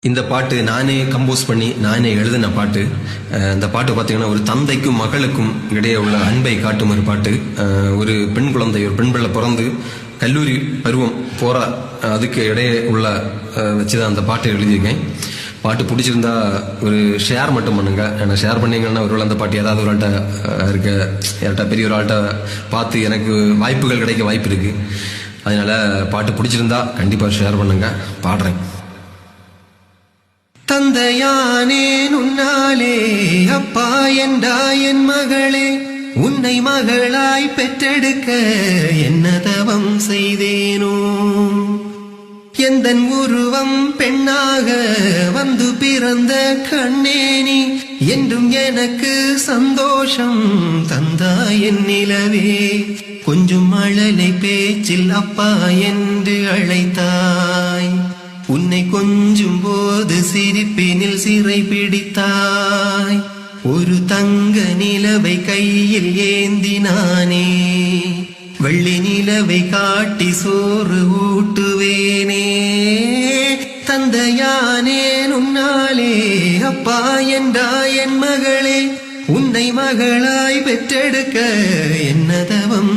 இந்த பாட்டு நானே கம்போஸ் பண்ணி நானே எழுதின பாட்டு. இந்த பாட்டு பார்த்தீங்கன்னா ஒரு தந்தைக்கும் மகளுக்கும் இடையே உள்ள அன்பை காட்டும் ஒரு பாட்டு. ஒரு பெண் குழந்தை, ஒரு பெண் பிள்ளை பிறந்து கல்லூரி பருவம் போற அதுக்கு இடையே உள்ள வச்சுதான் அந்த பாட்டை எழுதியிருக்கேன். பாட்டு பிடிச்சிருந்தா ஒரு ஷேர் மட்டும் பண்ணுங்க. ஏன்னா ஷேர் பண்ணீங்கன்னா ஒரு அந்த பாட்டு ஏதாவது ஒரு ஆள்கிட்ட யார்கிட்ட பெரிய ஒரு ஆள்கிட்ட பார்த்து எனக்கு வாய்ப்புகள் கிடைக்க வாய்ப்பு இருக்கு. அதனால பாட்டு பிடிச்சிருந்தா கண்டிப்பா ஷேர் பண்ணுங்க. பாடுறேன். தந்தையானே உன்னாலே அப்பா என்றா என் மகளே, உன்னை மகளாய் பெற்றெடுக்க என்ன தவம் செய்தேனோ. எந்தன் உருவம் பெண்ணாக வந்து பிறந்த கண்ணேனி, என்றும் எனக்கு சந்தோஷம் தந்தாய் என் நிலவே. கொஞ்சம் மழலை பேச்சில் அப்பா என்று அழைத்தாய், உன்னை கொஞ்சும் போது சிரிப்பினில் சிறை பிடித்தாய். ஒரு தங்க நிலவை கையில் ஏந்தினானே, வெள்ளி நிலவை காட்டி சோறு ஊட்டுவேனே. தந்தையானே உன்னாலே அப்பா என்றா என் மகளே, உன்னை மகளாய் பெற்றெடுக்க என்ன தவம்